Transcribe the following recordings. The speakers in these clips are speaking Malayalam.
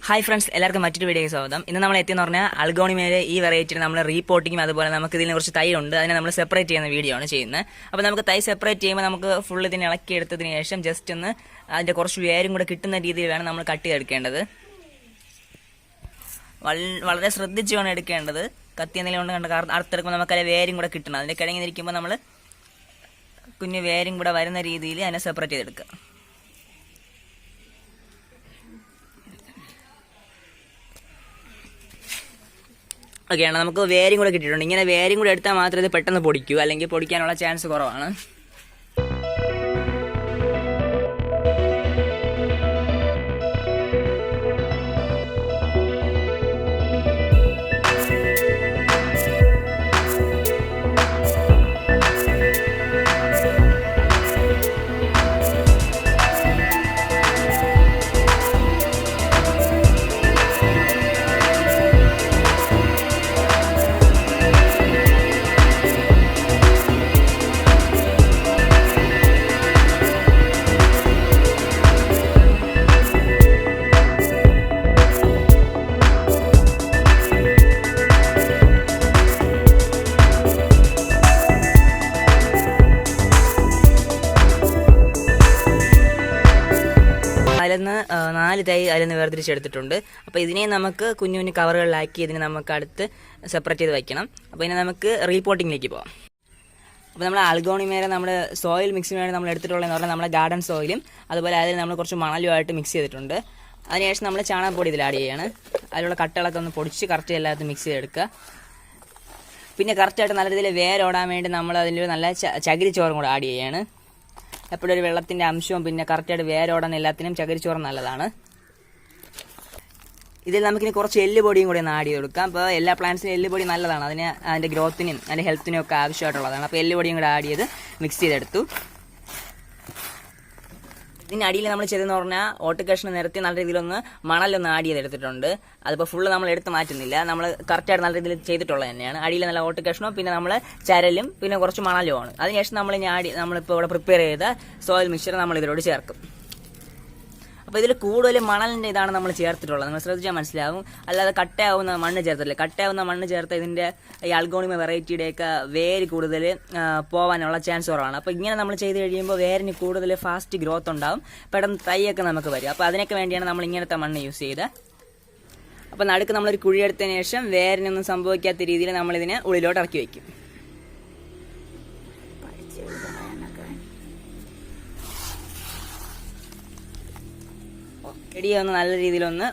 ഹായ് ഫ്രണ്ട്സ്, എല്ലാവർക്കും മറ്റൊരു വീഡിയോയ്ക്ക് സ്വാഗതം. ഇന്ന് നമ്മൾ എത്തിയെന്ന് പറഞ്ഞാൽ അൽഗോണിമയിലെ ഈ വെറൈറ്റിയിൽ നമ്മൾ റീപോട്ടിങ്ങും അതുപോലെ നമുക്ക് ഇതിന് കുറച്ച് തൈ ഉണ്ട്, അതിനെ നമ്മൾ സെപ്പറേറ്റ് ചെയ്യുന്ന വീഡിയോ ആണ് ചെയ്യുന്നത്. അപ്പോൾ നമുക്ക് തൈ സെപ്പറേറ്റ് ചെയ്യുമ്പോൾ നമുക്ക് ഫുൾ ഇതിനെ ഇളക്കിയെടുത്തതിന് ശേഷം ജസ്റ്റ് ഒന്ന് അതിൻ്റെ കുറച്ച് വേരും കൂടെ കിട്ടുന്ന രീതിയിൽ വേണം നമ്മൾ കട്ട് ചെയ്തെടുക്കേണ്ടത്. വളരെ ശ്രദ്ധിച്ച് വേണം എടുക്കേണ്ടത്. കത്തി എന്തെങ്കിലും കൊണ്ട് കണ്ട് അറുത്തെടുക്കുമ്പോൾ നമുക്കതിലെ വേരും കൂടെ കിട്ടണം. അതിൻ്റെ കിഴങ്ങി നിൽക്കുമ്പോൾ നമ്മൾ കുഞ്ഞ് വേരും കൂടെ വരുന്ന രീതിയിൽ അതിനെ സെപ്പറേറ്റ് ചെയ്തെടുക്കുക. ഓക്കെയാണ്, നമുക്ക് വേരും കൂടെ കിട്ടിയിട്ടുണ്ട്. ഇങ്ങനെ വേരും കൂടെ എടുത്താൽ മാത്രമേ ഇത് പെട്ടെന്ന് പൊടിക്കൂ, അല്ലെങ്കിൽ പൊടിക്കാനുള്ള ചാൻസ് കുറവാണ്. അതിൽ 4 തൈ അതിൽ വേർതിരിച്ചെടുത്തിട്ടുണ്ട്. അപ്പോൾ ഇതിനെ നമുക്ക് കുഞ്ഞു കുഞ്ഞു കവറുകളിലാക്കി ഇതിനെ നമുക്ക് അടുത്ത് സെപ്പറേറ്റ് ചെയ്ത് വയ്ക്കണം. അപ്പോൾ ഇതിനെ നമുക്ക് റീപോട്ടിങ്ങിലേക്ക് പോകാം. അപ്പോൾ നമ്മൾ അൽഗോണിമേലെ നമ്മുടെ സോയിൽ മിക്സിന് വേണ്ടി നമ്മൾ എടുത്തിട്ടുള്ളതെന്ന് പറഞ്ഞാൽ നമ്മുടെ ഗാർഡൻ സോയിലും അതുപോലെ അതിൽ നമ്മൾ കുറച്ച് മണലുമായിട്ട് മിക്സ് ചെയ്തിട്ടുണ്ട്. അതിനുശേഷം നമ്മൾ ചാണകപ്പൊടി ഇതിൽ ആഡ് ചെയ്യാണ്. അതിലുള്ള കട്ടകളൊക്കെ ഒന്ന് പൊടിച്ച് കറക്റ്റ് എല്ലാത്തും മിക്സ് ചെയ്തെടുക്കുക. പിന്നെ കറക്റ്റായിട്ട് നല്ല രീതിയിൽ വേരോടാൻ വേണ്ടി നമ്മൾ അതിൽ നല്ല ചകിരിച്ചോറും കൂടെ ആഡ് ചെയ്യാണ്. എപ്പോഴും ഒരു വെള്ളത്തിൻ്റെ അംശവും പിന്നെ കറക്റ്റായിട്ട് വേരോടാൻ എല്ലാത്തിനും ചകിരിച്ചോറ് നല്ലതാണ്. ഇതിൽ നമുക്കിനി കുറച്ച് എല്ലുപൊടിയും കൂടി ഒന്ന് ആഡ് ചെയ്ത് കൊടുക്കാം. അപ്പോൾ എല്ലാ പ്ലാന്റ്സിനും എല്ലുപൊടി നല്ലതാണ്, അതിൻ്റെ ഗ്രോത്തിനും അതിൻ്റെ ഹെൽത്തിനും ഒക്കെ ആവശ്യമായിട്ടുള്ളതാണ്. അപ്പോൾ എല്ലുപൊടിയും കൂടെ ആഡ് ചെയ്ത് മിക്സ് ചെയ്തെടുത്തു. ഇതിനടിയിൽ നമ്മൾ ചെയ്തെന്ന് പറഞ്ഞാൽ ഓട്ടുകഷ്ണം നിരത്തി നല്ല രീതിയിലൊന്ന് മണലൊന്ന് ആഡ് ചെയ്തെടുത്തിട്ടുണ്ട്. അതിപ്പോൾ ഫുള്ള് നമ്മൾ എടുത്ത് മാറ്റുന്നില്ല, നമ്മൾ കറക്റ്റായിട്ട് നല്ല രീതിയിൽ ചെയ്തിട്ടുള്ളത് തന്നെയാണ്. അടിയിൽ നല്ല ഓട്ടുകഷ്ണവും പിന്നെ നമ്മൾ ചരലും പിന്നെ കുറച്ച് മണലുമാണ്. അതിനുശേഷം നമ്മളിപ്പോൾ ഇവിടെ പ്രിപ്പയർ ചെയ്ത സോയിൽ മിക്സ്ചർ നമ്മൾ ഇതിലോട് ചേർക്കും. അപ്പോൾ ഇതിൽ കൂടുതൽ മണലിൻ്റെ ഇതാണ് നമ്മൾ ചേർത്തിട്ടുള്ളത്, നിങ്ങൾ ശ്രദ്ധിച്ചാൽ മനസ്സിലാവും. അല്ലാതെ കട്ടയാവുന്ന മണ്ണ് ചേർത്തില്ല. കട്ടയാവുന്ന മണ്ണ് ചേർത്ത് ഇതിൻ്റെ ഈ അൽഗോണിമ വെറൈറ്റിയുടെയൊക്കെ വേര് കൂടുതൽ പോകാനുള്ള ചാൻസ് കുറവാണ്. അപ്പോൾ ഇങ്ങനെ നമ്മൾ ചെയ്ത് കഴിയുമ്പോൾ വേരിന് കൂടുതൽ ഫാസ്റ്റ് ഗ്രോത്ത് ഉണ്ടാവും, പെട്ടെന്ന് തൈയൊക്കെ നമുക്ക് വരും. അപ്പോൾ അതിനൊക്കെ വേണ്ടിയാണ് നമ്മൾ ഇങ്ങനത്തെ മണ്ണ് യൂസ് ചെയ്തത്. അപ്പോൾ നടുക്ക് നമ്മളൊരു കുഴിയെടുത്തതിന് ശേഷം വേരിനൊന്നും സംഭവിക്കാത്ത രീതിയിൽ നമ്മളിതിനെ ഉള്ളിലോട്ട് ഇറക്കി വയ്ക്കും. ചെടിയെ ഒന്ന് നല്ല രീതിയിലൊന്ന്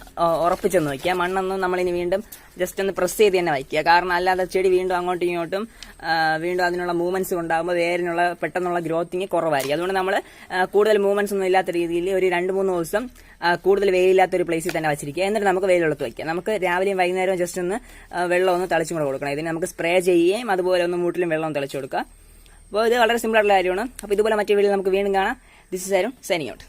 ഉറപ്പിച്ചൊന്ന് വയ്ക്കുക. മണ്ണൊന്നും നമ്മളിനി വീണ്ടും ജസ്റ്റ് ഒന്ന് പ്രസ് ചെയ്ത് തന്നെ വയ്ക്കുക. കാരണം അല്ലാതെ ചെടി വീണ്ടും അങ്ങോട്ടും ഇങ്ങോട്ടും വീണ്ടും അതിനുള്ള മൂവ്മെന്റ്സ് ഉണ്ടാകുമ്പോൾ വേരിനുള്ള പെട്ടെന്നുള്ള ഗ്രോത്തിങ് കുറവായിരിക്കും. അതുകൊണ്ട് നമ്മൾ കൂടുതൽ മൂവ്മെന്റ്സ് ഒന്നും ഇല്ലാത്ത രീതിയിൽ ഒരു 2-3 ദിവസം കൂടുതൽ വെയിലില്ലാത്ത ഒരു പ്ലേസിൽ തന്നെ വെച്ചിരിക്കുക. എന്നിട്ട് നമുക്ക് വെയിലുള്ളത് വയ്ക്കാം. നമുക്ക് രാവിലെയും വൈകുന്നേരവും ജസ്റ്റ് ഒന്ന് വെള്ളം ഒന്ന് തളിച്ചും കൂടെ കൊടുക്കണം. ഇതിന് നമുക്ക് സ്പ്രേ ചെയ്യുകയും അതുപോലെ ഒന്ന് മൂട്ടിലും വെള്ളം തളിച്ചു കൊടുക്കുക. അപ്പോൾ ഇത് വളരെ സിമ്പിൾ ആയിട്ടുള്ള കാര്യമാണ്. അപ്പോൾ ഇതുപോലെ മറ്റേ വീഡിയോ നമുക്ക് വീണ്ടും കാണാം. ദിസ് ഇസ് ആരും സൈനിങ് ഔട്ട്.